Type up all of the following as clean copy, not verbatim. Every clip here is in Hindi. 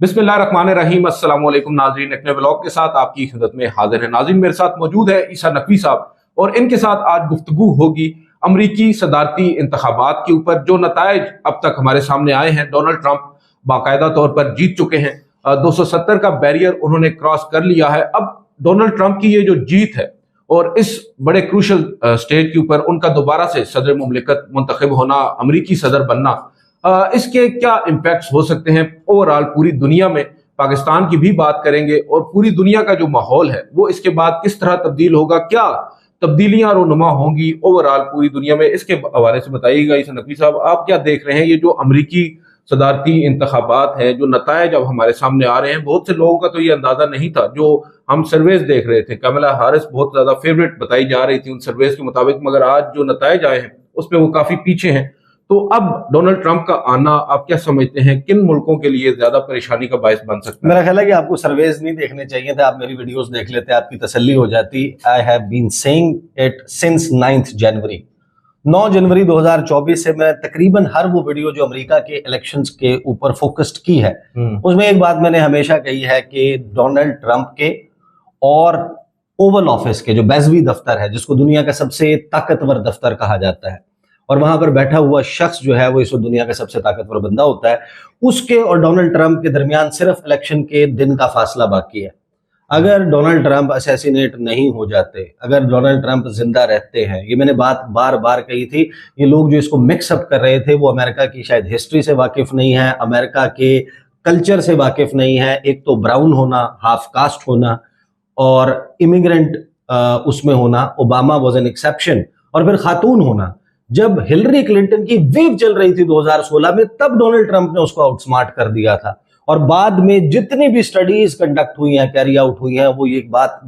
बिस्मिल्लाहिर्रहमानिर्रहीम। अस्सलाम वालेकुम नाज़रीन, एक नए व्लॉग के साथ आपकी खिदमत में हाजिर है। नाज़रीन, मेरे साथ मौजूद है ईसा नकवी साहब और इनके साथ आज गुफ्तगू होगी अमरीकी सदारती इंतखाबात के ऊपर। जो नताइज अब तक हमारे सामने आए हैं, डोनाल्ड ट्रंप बाकायदा तौर पर जीत चुके हैं। 270 का बैरियर उन्होंने क्रॉस कर लिया है। अब डोनाल्ड ट्रंप की ये जो जीत है और इस बड़े क्रूशल स्टेज के ऊपर उनका दोबारा से सदर मुमलिकत मुंतखब होना, अमरीकी सदर बनना, इसके क्या इम्पैक्ट्स हो सकते हैं ओवरऑल पूरी दुनिया में। पाकिस्तान की भी बात करेंगे और पूरी दुनिया का जो माहौल है वो इसके बाद किस तरह तब्दील होगा, क्या तब्दीलियां रोनुमा होंगी ओवरऑल पूरी दुनिया में, इसके हवाले से बताइएगा। ईसा नकवी साहब, आप क्या देख रहे हैं ये जो अमरीकी सदारती इंतखाबात है, जो नतायज अब हमारे सामने आ रहे हैं। बहुत से लोगों का तो ये अंदाजा नहीं था, जो हम सर्वेज देख रहे थे, कमला हैरिस बहुत ज्यादा फेवरेट बताई जा रही थी उन सर्वेज के मुताबिक, मगर आज जो नतायज आए हैं उसमें वो काफी पीछे हैं। तो अब डोनाल्ड ट्रंप का आना आप क्या समझते हैं, किन मुल्कों के लिए ज्यादा परेशानी का बायस बन सकता है? मेरा ख्याल है कि आपको सर्वेज नहीं देखने चाहिए थे, आप मेरी वीडियोस देख लेते, आपकी तसल्ली हो जाती। I have been saying it since 9 January 9 January 2024 से मैं तकरीबन हर वो वीडियो जो अमेरिका के इलेक्शंस के ऊपर फोकस्ड की है उसमें एक बात मैंने हमेशा कही है कि डोनाल्ड ट्रंप के और ओवल ऑफिस के जो बैजवी दफ्तर है, जिसको दुनिया का सबसे ताकतवर दफ्तर कहा जाता है, और वहां पर बैठा हुआ शख्स जो है वो इस दुनिया का सबसे ताकतवर बंदा होता है, उसके और डोनाल्ड ट्रंप के दरमियान सिर्फ इलेक्शन के दिन का फासला बाकी है। अगर डोनाल्ड ट्रंप असैसिनेट नहीं हो जाते, अगर डोनाल्ड ट्रंप जिंदा रहते हैं, ये मैंने बात बार बार कही थी, ये लोग जो इसको मिक्सअप कर रहे थे वो अमेरिका की शायद हिस्ट्री से वाकिफ नहीं है, अमेरिका के कल्चर से वाकिफ नहीं है। एक तो ब्राउन होना, हाफ कास्ट होना और इमिग्रेंट उसमें होना, ओबामा वॉज एन एक्सेप्शन, और फिर खातून होना। जब हिलरी क्लिंटन की वेव चल रही थी 2016 में, तब डोनाल्ड ट्रंप ने उसको आउटस्मार्ट कर दिया था। और बाद में जितनी भी स्टडीज कंडक्ट हुई हैं, कैरी आउट हुई हैं, वो एक बात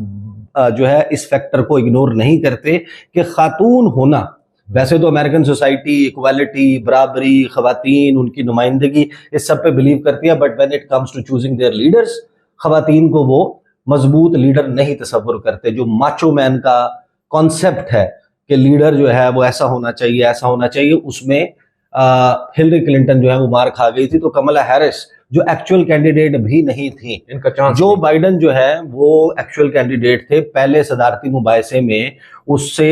जो है इस फैक्टर को इग्नोर नहीं करते कि खातून होना, वैसे तो अमेरिकन सोसाइटी इक्वालिटी, बराबरी, खवातीन, उनकी नुमाइंदगी, इस सब पे बिलीव करती है, but when it comes to choosing their leaders, खवातीन को वो मजबूत लीडर नहीं तस्वुर करते। जो माचो मैन का कॉन्सेप्ट है कि लीडर जो है वो ऐसा होना चाहिए, ऐसा होना चाहिए, उसमें हिलरी क्लिंटन जो है वो मार खा गई थी। तो कमला हैरिस जो एक्चुअल कैंडिडेट भी नहीं थी, इनका चांस जो बाइडन जो है वो एक्चुअल कैंडिडेट थे, पहले सदारती मुबाहिसे में उससे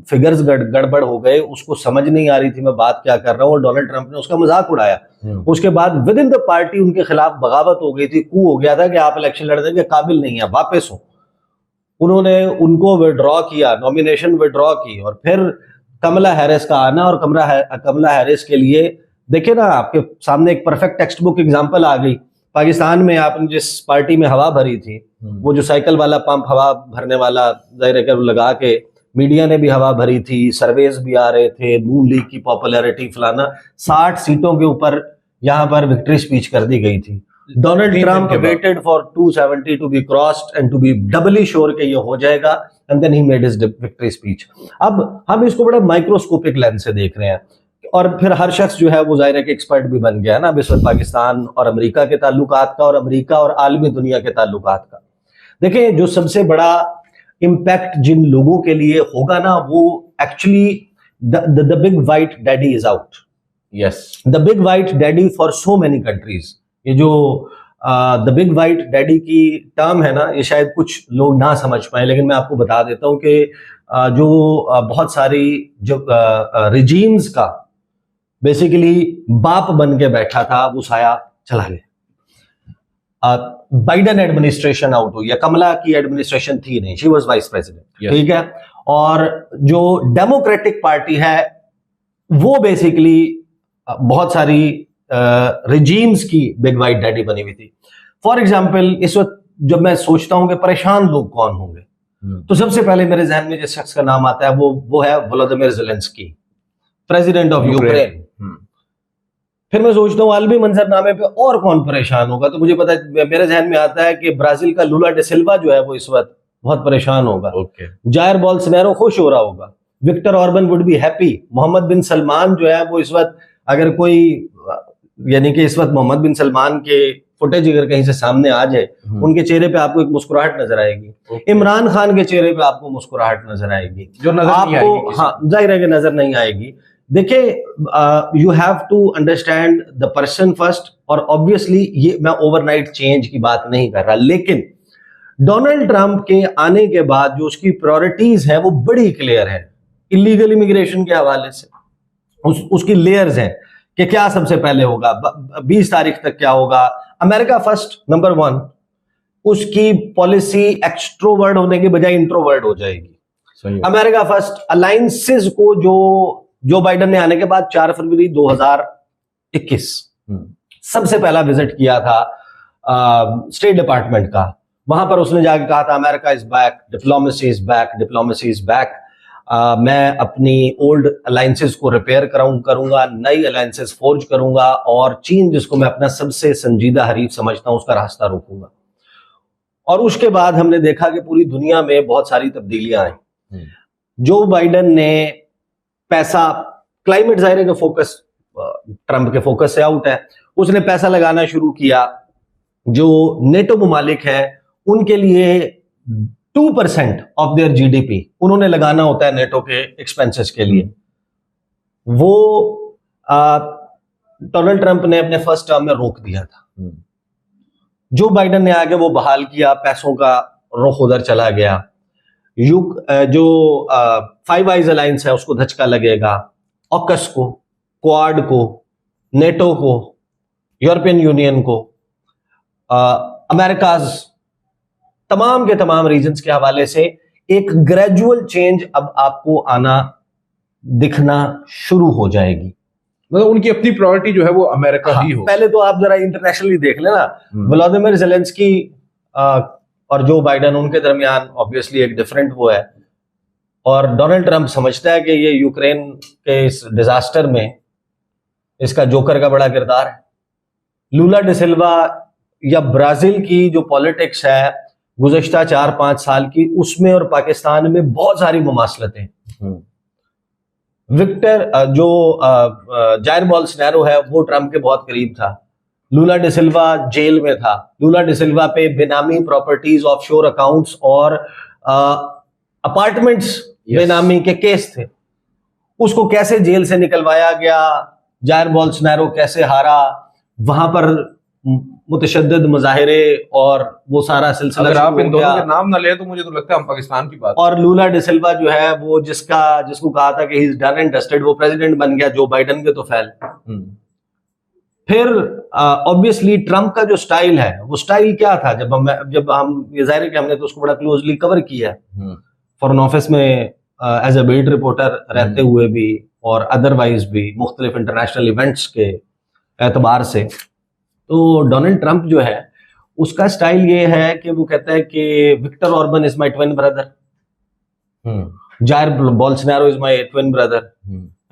फिगर्स गड़बड़ हो गए, उसको समझ नहीं आ रही थी मैं बात क्या कर रहा हूँ, और डोनाल्ड ट्रंप ने उसका मजाक उड़ाया। उसके बाद विद इन द पार्टी उनके खिलाफ बगावत हो गई थी, कू हो गया था कि आप इलेक्शन लड़ने के काबिल नहीं है, वापस हो। उन्होंने उनको विड्रॉ किया, नॉमिनेशन विड्रॉ की, और फिर कमला हैरिस का आना। और कमला हैरिस के लिए देखिए ना, आपके सामने एक परफेक्ट टेक्स्ट बुक एग्जांपल आ गई। पाकिस्तान में आपने जिस पार्टी में हवा भरी थी, वो जो साइकिल वाला पंप हवा भरने वाला जाहिर है लगा के, मीडिया ने भी हवा भरी थी, सर्वेज भी आ रहे थे, नून लीग की पॉपुलैरिटी फलाना, 60 सीटों के ऊपर यहाँ पर विक्ट्री स्पीच कर दी गई थी। Donald Trump waited for 270 to be crossed and to be doubly sure कि ये हो जाएगा, and then he made his victory speech. अब हम इसको बड़ा माइक्रोस्कोपिक लेंस से देख रहे हैं, और फिर हर शख्स जो है वो जाहिर है कि एक्सपर्ट भी बन गया है ना अब इस वक्त पाकिस्तान और अमेरिका के ताल्लुकात का, और अमेरिका और आलमी दुनिया के ताल्लुकात का। देखें, जो सबसे बड़ा इम्पैक्ट जिन लोगों के लिए होगा ना, वो actually the big white daddy is out. Yes, the big white daddy for so many countries. ये जो द बिग वाइट डैडी की टर्म है ना, ये शायद कुछ लोग ना समझ पाए, लेकिन मैं आपको बता देता हूं कि जो बहुत सारी जो रिजीम्स का बेसिकली बाप बन के बैठा था, वो साया चला गया। बाइडन एडमिनिस्ट्रेशन आउट हुई, या कमला की एडमिनिस्ट्रेशन थी नहीं, शी वाज वाइस प्रेसिडेंट, ठीक है। और जो डेमोक्रेटिक पार्टी है वो बेसिकली बहुत सारी रिजीम्स की बिग वाइट डैडी बनी हुई थी। फॉर एग्जाम्पल, इस वक्त जब मैं सोचता हूं कि परेशान लोग कौन होंगे, तो सबसे पहले मेरे जहन में जिस शख्स का नाम आता है वो है Volodymyr Zelensky, president of Ukraine. फिर मैं सोचता हूँ आलमी मंजरनामे पे और कौन परेशान होगा, तो मुझे पता है, मेरे जहन में आता है कि ब्राजील का लूला डे सिल्वा जो है वो इस वक्त बहुत परेशान होगा। जायर बोल्सोनारो खुश हो रहा होगा, Viktor Orban would be happy, Mohammed bin Salman जो है वो इस वक्त, अगर कोई, यानी कि इस वक्त मोहम्मद बिन सलमान के फुटेज अगर कहीं से सामने आ जाए, उनके चेहरे पे आपको एक मुस्कुराहट नजर आएगी। इमरान खान के चेहरे पे आपको मुस्कुराहट नजर आएगी, जो नजर नहीं आएगी। हाँ, जाहिर है कि नजर नहीं आएगी। देखिए, you have to understand the person first, और ऑब्वियसली ये मैं ओवरनाइट चेंज की बात नहीं कर रहा, लेकिन डोनाल्ड ट्रंप के आने के बाद जो उसकी प्रायोरिटीज है वो बड़ी क्लियर है। इलीगल इमिग्रेशन के हवाले से उसकी लेयर्स हैं कि क्या सबसे पहले होगा, 20 तारीख तक क्या होगा, अमेरिका फर्स्ट नंबर 1, उसकी पॉलिसी एक्सट्रोवर्ड होने के बजाय इंट्रोवर्ड हो जाएगी। अमेरिका फर्स्ट अलायंसेस को जो बाइडेन ने आने के बाद 4 फरवरी 2021 सबसे पहला विजिट किया था स्टेट डिपार्टमेंट का, वहां पर उसने जाके कहा था America is back, diplomacy is back, diplomacy is back. मैं अपनी ओल्ड अलायंसेस को रिपेयर करूंगा, नई अलायंसेस फोर्ज करूंगा, और चीन जिसको मैं अपना सबसे संजीदा हरीफ समझता हूं उसका रास्ता रोकूंगा। और उसके बाद हमने देखा कि पूरी दुनिया में बहुत सारी तब्दीलियां आई। जो बाइडेन ने पैसा, क्लाइमेट जाहिर है कि फोकस ट्रंप के फोकस से आउट है, उसने पैसा लगाना शुरू किया। जो नेटो ममालिक है उनके लिए 2% ऑफ देयर जीडीपी उन्होंने लगाना होता है नेटो के एक्सपेंसेस के लिए। वो डोनाल्ड ट्रंप ने अपने फर्स्ट टर्म में रोक दिया था। जो बाइडेन ने आगे वो बहाल किया, पैसों का रुख उधर चला गया। जो 5 आइज अलायंस है उसको धचका लगेगा, ऑकस को, क्वाड को, नेटो को, यूरोपियन यूनियन को, अमेरिकाज, तमाम के तमाम रीजन्स के हवाले से एक ग्रेजुअल चेंज अब आपको आना दिखना शुरू हो जाएगी। मतलब उनकी अपनी प्रायोरिटी जो है वो अमेरिका ही हो। पहले तो आप जरा इंटरनेशनली देख लेना, व्लादिमीर ज़ेलेंस्की और जो बाइडेन, उनके दरमियान ऑब्वियसली एक डिफरेंट वो है, और डोनाल्ड ट्रंप समझता है कि ये यूक्रेन के इस डिजास्टर में इसका जोकर का बड़ा किरदार है। लूला डी सिल्वा या ब्राजील की जो पॉलिटिक्स है गुज़श्ता 4-5 साल की, उसमें और पाकिस्तान में बहुत सारी मुमासलतें। विक्टर जो जायर बोल्सोनारो है वो ट्रंप के बहुत करीब था। लूला डी सिल्वा जेल में था। लूला डी सिल्वा पे बेनामी प्रॉपर्टीज, ऑफशोर अकाउंट्स और अपार्टमेंट्स बेनामी के केस थे। उसको कैसे जेल से निकलवाया गया, जायर बोल्सोनारो कैसे हारा, वहां पर मुतशद्दिद मुजाहिरे और वो सारा सिलसिला। अगर आप इन दोनों के नाम ना ले तो मुझे तो लगता है हम पाकिस्तान की बात। और लूला डी सिल्वा जो है वो जिसको कहा था कि he is done and dusted, वो प्रेसिडेंट बन गया जो बाइडेन के तो फैल। फिर ऑब्वियसली ट्रंप का जो स्टाइल है वो स्टाइल क्या था, जब हम ये जाहिर है कि हमने तो उसको बड़ा क्लोजली कवर किया है फॉरेन ऑफिस में एज ए बीट रिपोर्टर रहते हुए भी और अदरवाइज भी मुख्तलिफ इंटरनेशनल इवेंट्स के एतबार से। तो डोनाल्ड ट्रंप जो है उसका स्टाइल ये है कि वो कहता है कि Viktor Orban is my twin brother, Jair Bolsonaro is my twin brother,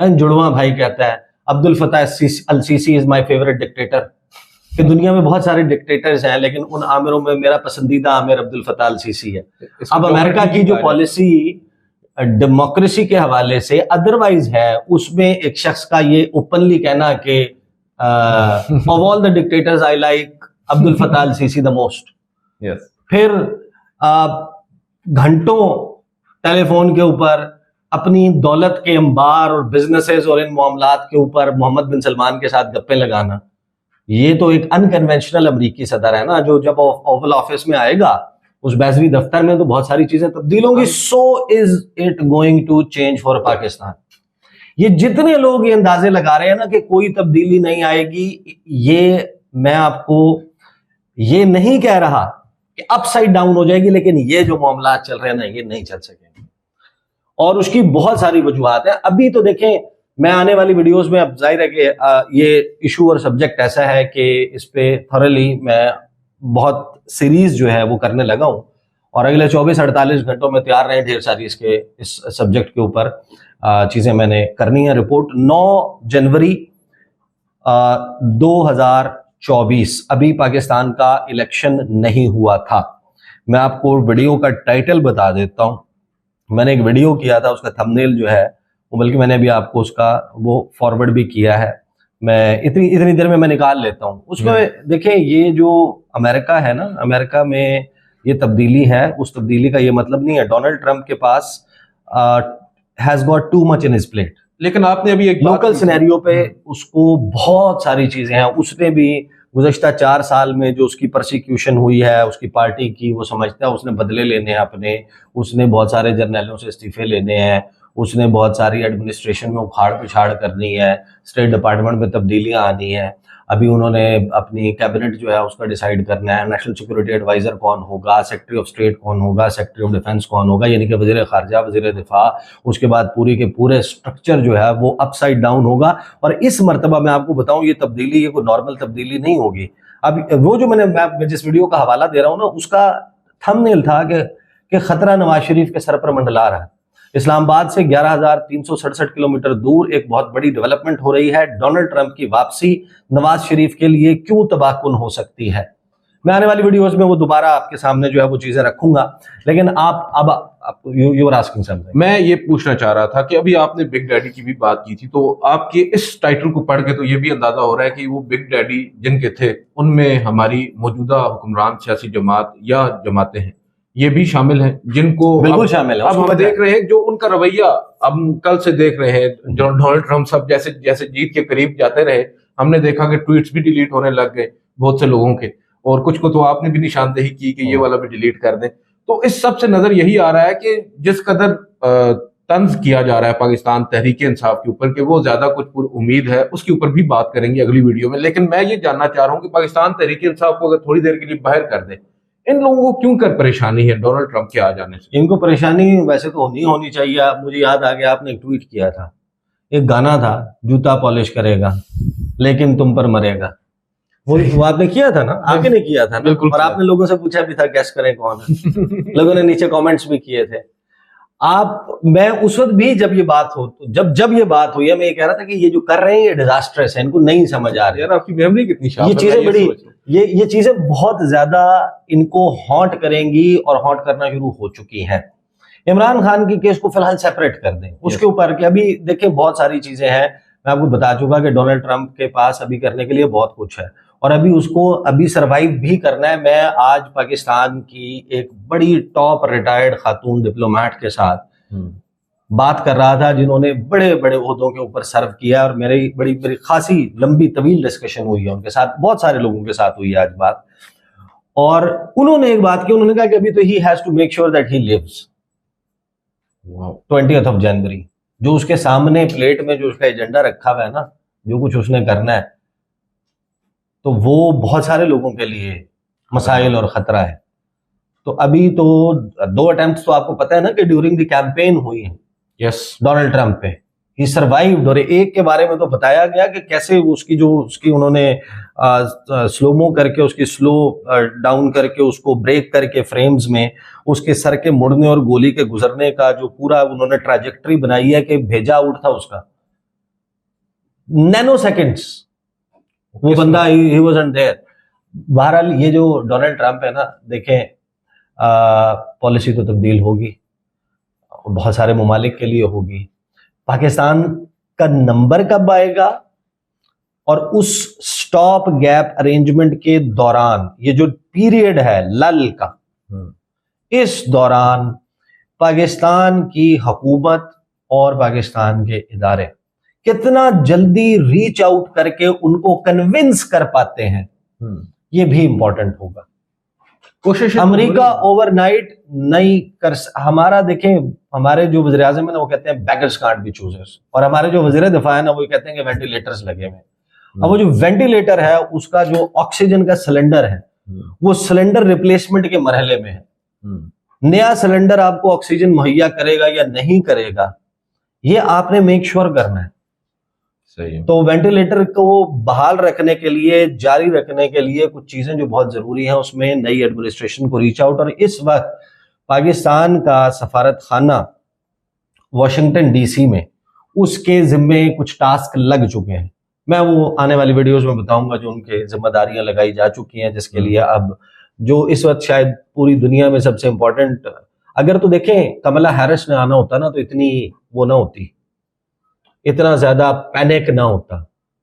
and जुड़वा भाई कहता है Abdel Fattah Al Sisi is my favourite dictator. कि दुनिया में बहुत सारे डिक्टेटर्स हैं लेकिन उन आमिरों में मेरा पसंदीदा आमिर अब्दुल फताह अल सीसी है। अब अमेरिका की जो पॉलिसी डेमोक्रेसी के हवाले से अदरवाइज है, उसमें एक शख्स का ये ओपनली कहना कि of all the dictators I like Abdel Fattah Al Sisi the most। फिर घंटों टेलीफोन के ऊपर अपनी दौलत के अंबार और बिजनेसेस और इन मामलात के ऊपर मोहम्मद बिन सलमान के साथ गप्पे लगाना, ये तो एक अनकन्वेंशनल अमरीकी सदर है ना, जो जब ओवल ऑफिस में आएगा उस बैजरी दफ्तर में तो बहुत सारी चीजें तब्दील होंगी। So is it going to change for Pakistan. ये जितने लोग ये अंदाजे लगा रहे हैं ना कि कोई तब्दीली नहीं आएगी, ये मैं आपको ये नहीं कह रहा कि अपसाइड डाउन हो जाएगी, लेकिन ये जो मामला चल रहे हैं ना ये नहीं चल सकेंगे, और उसकी बहुत सारी वजूहात है। अभी तो देखें, मैं आने वाली वीडियोस में, अब जाहिर है कि ये इशू और सब्जेक्ट ऐसा है कि इस पे थॉरली मैं बहुत सीरीज जो है वो करने लगा हूं, और अगले 24-48 घंटों में तैयार रहे ढेर सारी इस सब्जेक्ट के ऊपर चीजें मैंने करनी है। रिपोर्ट 9 जनवरी 2024, अभी पाकिस्तान का इलेक्शन नहीं हुआ था। मैं आपको वीडियो का टाइटल बता देता हूं। मैंने एक वीडियो किया था, उसका थंबनेल जो है वो, बल्कि मैंने भी आपको उसका वो फॉरवर्ड भी किया है, मैं इतनी देर में मैं निकाल लेता हूं। उसमें देखें, ये जो अमेरिका है ना, अमेरिका में ये तब्दीली है, उस तब्दीली का ये मतलब नहीं है डोनाल्ड ट्रंप के पास has got too much in his plate. लेकिन आपने अभी एक लोकल सिनेरियो पे उसको बहुत सारी चीजें हैं। उसने भी गुज़श्ता 4 साल में जो उसकी परसिक्यूशन हुई है उसकी पार्टी की, वो समझता है उसने बदले लेने हैं अपने, उसने बहुत सारे जर्नैलों से इस्तीफे लेने हैं, उसने बहुत सारी एडमिनिस्ट्रेशन में उखाड़ पिछाड़ करनी है, स्टेट डिपार्टमेंट में तब्दीलियां आनी है। अभी उन्होंने अपनी कैबिनेट जो है उसका डिसाइड करना है, नेशनल सिक्योरिटी एडवाइजर कौन होगा, सेक्रेटरी ऑफ स्टेट कौन होगा, सेक्रेटरी ऑफ डिफेंस कौन होगा, यानी कि वजीर खारजा, वजीर दिफा। उसके बाद पूरी के पूरे स्ट्रक्चर जो है वो अपसाइड डाउन होगा। और इस मरतबा मैं आपको बताऊं, ये तब्दीली, ये कोई नॉर्मल तब्दीली नहीं होगी। अब वो जो मैं जिस वीडियो का हवाला दे रहा हूं ना, उसका थंबनेल था कि खतरा नवाज शरीफ के सर पर मंडला रहा है। इस्लामाबाद से 11,367 किलोमीटर दूर एक बहुत बड़ी डेवलपमेंट हो रही है। डोनाल्ड ट्रंप की वापसी नवाज शरीफ के लिए क्यों तबाहकुन हो सकती है। मैं आने वाली वीडियोस में वो दोबारा आपके सामने जो है वो चीजें रखूंगा। लेकिन आप यू आर आस्किंग समथिंग। मैं ये पूछना चाह रहा था कि अभी आपने बिग डैडी की भी बात की थी, तो आपके इस टाइटल को पढ़ के तो ये भी अंदाजा हो रहा है कि वो बिग डैडी जिनके थे उनमें हमारी मौजूदा हुक्मरान सियासी जमात या जमातें हैं, ये भी शामिल हैं, जिनको बिल्कुल शामिल है। अब हम देख रहे हैं जो उनका रवैया अब कल से देख रहे हैं। जो डोनाल्ड ट्रंप सब जैसे जैसे जीत के करीब जाते रहे, हमने देखा कि ट्वीट्स भी डिलीट होने लग गए बहुत से लोगों के, और कुछ को तो आपने भी निशानदेही की कि ये वाला भी डिलीट कर दें। तो इस सब से नजर यही आ रहा है कि जिस कदर तंज किया जा रहा है पाकिस्तान तहरीक इंसाफ के ऊपर, कि वो ज्यादा कुछ उम्मीद है, उसके ऊपर भी बात करेंगे अगली वीडियो में। लेकिन मैं ये जानना चाह रहा हूं कि पाकिस्तान तहरीक इंसाफ को अगर थोड़ी देर के लिए बाहर कर दे, इन लोगों को क्यों कर परेशानी है डोनाल्ड ट्रंप के आ जाने से? इनको परेशानी वैसे तो होनी चाहिए। मुझे याद आ गया, आपने एक ट्वीट किया था, एक गाना था, जूता पॉलिश करेगा लेकिन तुम पर मरेगा। वो आपने किया था ना, आपने किया था ना, और आपने लोगों से पूछा भी था गैस करें कौन है। लोगों ने नीचे कमेंट्स भी किए थे। मैं उस वक्त भी जब ये बात हो, तो जब ये बात हुई है, मैं ये कह रहा था कि ये जो कर रहे हैं ये डिजास्ट्रस है, इनको नहीं समझ आ रही। यार आपकी मेमोरी कितनी शार्प है। ये चीजें बड़ी, ये चीजें बहुत ज्यादा इनको हॉन्ट करेंगी और हॉन्ट करना शुरू हो चुकी हैं। इमरान खान की केस को फिलहाल सेपरेट कर दें, उसके ऊपर कि अभी देखें बहुत सारी चीजें हैं। मैं आपको बता चुका कि डोनाल्ड ट्रंप के पास अभी करने के लिए बहुत कुछ है, और अभी उसको अभी सरवाइव भी करना है। मैं आज पाकिस्तान की एक बड़ी टॉप रिटायर्ड खातून डिप्लोमेट के साथ बात कर रहा था, जिन्होंने बड़े बड़े ओहदों के ऊपर सर्व किया, और मेरी बड़ी खासी लंबी तवील डिस्कशन हुई है उनके साथ, बहुत सारे लोगों के साथ हुई है आज बात। और उन्होंने एक बात की, उन्होंने कहा कि अभी तो he has to make sure that he leaves 20th of January। जो उसके सामने प्लेट में जो उसका एजेंडा रखा हुआ है ना, जो कुछ उसने करना है, तो वो बहुत सारे लोगों के लिए मसाइल और खतरा है। तो अभी तो 2 अटेम्प्ट्स तो आपको पता है ना कि ड्यूरिंग द कैंपेन हुई है। यस, डोनाल्ड ट्रंप पे ही सर्वाइव्ड। और एक के बारे में तो बताया गया कि कैसे उसकी उन्होंने स्लोमो करके, उसकी स्लो डाउन करके, उसको ब्रेक करके फ्रेम्स में उसके सर के मुड़ने और गोली के गुजरने का जो पूरा उन्होंने ट्रैजेक्टरी बनाई है कि भेजा आउट था उसका, नैनो सेकेंड्स वो बंदा ही वाज़न्ट देयर। बहरहाल ये जो डोनाल्ड ट्रंप है ना, देखें पॉलिसी तो तब्दील होगी, बहुत सारे ममालिक के लिए होगी। पाकिस्तान का नंबर कब आएगा, और उस स्टॉप गैप अरेंजमेंट के दौरान, ये जो पीरियड है लल का, इस दौरान पाकिस्तान की हुकूमत और पाकिस्तान के इदारे कितना जल्दी रीच आउट करके उनको कन्विंस कर पाते हैं, ये भी इंपॉर्टेंट होगा। कोशिश अमेरिका ओवरनाइट नहीं कर। हमारा देखें, हमारे जो वज़ीर आज़म है ना, वो कहते हैं बेगर्स कांट बी चूजर्स, और हमारे जो वज़ीर दिफा है ना, वो कहते हैं कि वेंटिलेटर्स लगे हुए। अब वो जो वेंटिलेटर है, उसका जो ऑक्सीजन का सिलेंडर है, वो सिलेंडर रिप्लेसमेंट के मरहले में है। नया सिलेंडर आपको ऑक्सीजन मुहैया करेगा या नहीं करेगा, ये आपने मेक श्योर करना है। सही है। तो वेंटिलेटर को बहाल रखने के लिए, जारी रखने के लिए कुछ चीजें जो बहुत जरूरी हैं, उसमें नई एडमिनिस्ट्रेशन को रीच आउट। और इस वक्त पाकिस्तान का सफारत खाना वॉशिंगटन डीसी में, उसके जिम्मे कुछ टास्क लग चुके हैं। मैं वो आने वाली वीडियोस में बताऊंगा जो उनके जिम्मेदारियां लगाई जा चुकी हैं, जिसके लिए अब जो इस वक्त शायद पूरी दुनिया में सबसे इंपॉर्टेंट, अगर तो देखें कमला हैरिस ने आना होता ना, तो इतनी वो ना होती, इतना ज्यादा पैनिक ना होता।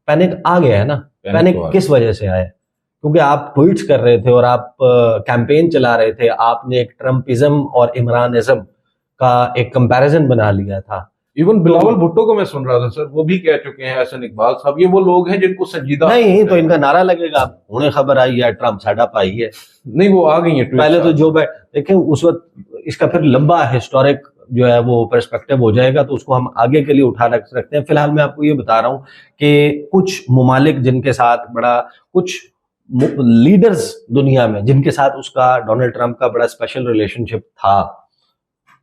पैनिक आ गया है ना। पैनिक किस वजह से आया? क्योंकि आप ट्वीट्स कर रहे थे और आप कैंपेन चला रहे थे, आपने एक ट्रम्पिज्म और इमरानिज्म का एक कंपैरिजन बना लिया था। इवन बिलावल भुट्टो को मैं सुन रहा था सर, वो भी कह चुके हैं, एहसन इकबाल साहब, ये वो लोग हैं जिनको संजीदा नहीं तो इनका नारा लगेगा, उन्हें खबर आई है ट्रम्प साडा पाई है, नहीं वो आ गई है पहले तो जो देखें उस वक्त, इसका फिर लंबा हिस्टोरिक जो है वो पर्सपेक्टिव हो जाएगा, तो उसको हम आगे के लिए उठा रख सकते हैं। फिलहाल मैं आपको ये बता रहा हूं कि कुछ ममालिक जिनके साथ बड़ा, कुछ लीडर्स दुनिया में जिनके साथ उसका, डोनाल्ड ट्रंप का बड़ा स्पेशल रिलेशनशिप था,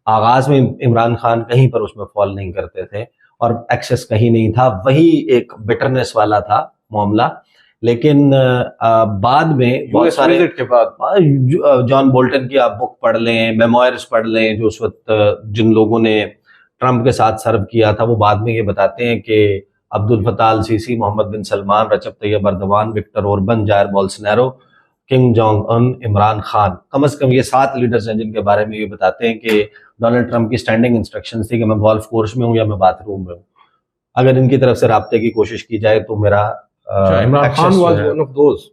आगाज में इमरान खान कहीं पर उसमें फॉल नहीं करते थे और एक्सेस कहीं नहीं था, वही एक बिटरनेस वाला था मामला। लेकिन बाद में बहुत सारे के बाद जॉन बोल्टन की आप बुक पढ़ लें, मेमोयर्स पढ़ लें, जो उस वक्त जिन लोगों ने ट्रंप के साथ सर्व किया था, वो बाद में ये बताते हैं कि अब्दुल फताह अल Sisi, Mohammed bin Salman, Recep Tayyip Erdogan, Viktor Orban, Jair Bolsonaro, King Jong Un, Imran Khan, कम से कम ये 7 लीडर्स हैं जिनके बारे में ये बताते हैं कि डोनाल्ड ट्रंप की स्टैंडिंग इंस्ट्रक्शंस थी कि मैं गोल्फ कोर्स में हूँ या मैं बाथरूम में हूँ, अगर इनकी तरफ से राब्ते की कोशिश की जाए तो मेरा Imran Khan was one of those,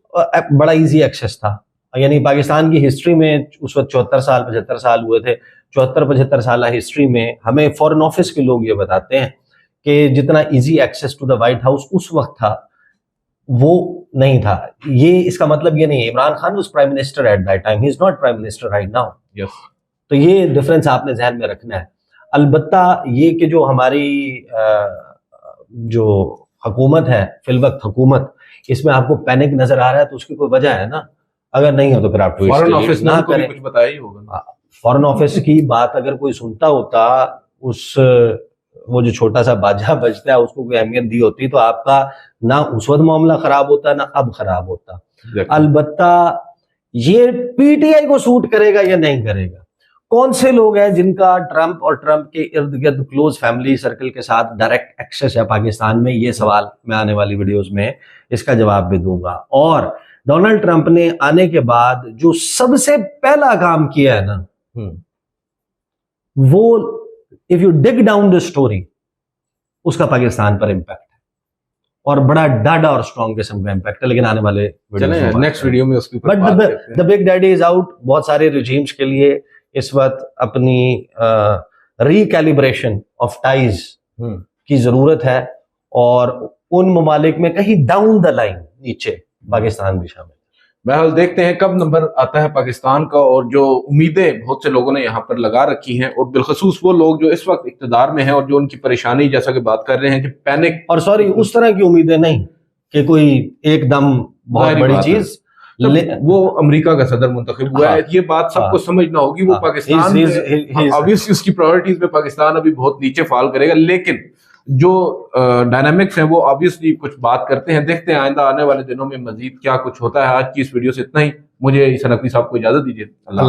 बड़ा इजी एक्सेस था। यानी पाकिस्तान की हिस्ट्री में उस वक्त 74 साल 75 साल हुए थे, 74-75 साल हिस्ट्री में हमें फॉरेन ऑफिस के लोग ये बताते हैं कि जितना easy access to the White House उस वक्त था वो नहीं था। ये इसका मतलब ये नहीं है Imran Khan was prime minister at that time, he is not prime minister right now. Yes, तो ये डिफरेंस आपने ध्यान में रखना है। अलबत्ता ये कि जो हमारी जो हुकूमत है, फिलवक्त हुकूमत, इसमें आपको पैनिक नजर आ रहा है तो उसकी कोई वजह है ना, अगर नहीं हो तो फिर आप फॉरेन ऑफिस ना करें, कुछ बताया ही होगा। फॉरेन ऑफिस की बात अगर कोई सुनता होता, उस वो जो छोटा सा बाजा बजता है उसको कोई अहमियत दी होती तो आपका ना उस वक्त मामला खराब होता ना अब खराब होता। अलबत्ता ये पीटीआई को सूट करेगा या नहीं करेगा, कौन से लोग हैं जिनका ट्रंप और ट्रंप के इर्द गिर्द क्लोज फैमिली सर्कल के साथ डायरेक्ट एक्सेस है पाकिस्तान में, ये सवाल मैं आने वाली वीडियोस में इसका जवाब भी दूंगा। और डोनाल्ड ट्रंप ने आने के बाद जो सबसे पहला काम किया है ना, वो if you dig down the story, उसका पाकिस्तान पर इम्पैक्ट है और बड़ा डाढ़ा और स्ट्रॉन्ग किस्म का इम्पैक्ट है। लेकिन आने वाले नेक्स्ट वीडियो में उसकी but the big daddy is out. बहुत सारे रिजीम्स के लिए इस वक्त अपनी रिकैलिब्रेशन ऑफ टाइज की जरूरत है और उन ममालिक में कहीं डाउन द लाइन नीचे पाकिस्तान भी शामिल। बहरहाल देखते हैं कब नंबर आता है पाकिस्तान का, और जो उम्मीदें बहुत से लोगों ने यहाँ पर लगा रखी हैं, और बिलखसूस वो लोग जो इस वक्त इक़्तिदार में हैं और जो उनकी परेशानी, जैसा कि बात कर रहे हैं कि पैनिक, और सॉरी उस तरह की उम्मीदें नहीं कि कोई एकदम बहुत बड़ी चीज, वो अमेरिका का सदर मुंतखब हुआ है, ये बात सबको समझना होगी। वो पाकिस्तान ऑब्वियसली उसकी प्रायोरिटीज में पाकिस्तान अभी बहुत नीचे फॉल करेगा, लेकिन जो डायनामिक्स हैं वो ऑब्वियसली कुछ बात करते हैं। देखते हैं आइंदा आने वाले दिनों में मजीद क्या कुछ होता है। आज की इस वीडियो से इतना ही। मुझे ईसा नकवी साहब को इजाजत दीजिए। अल्लाह।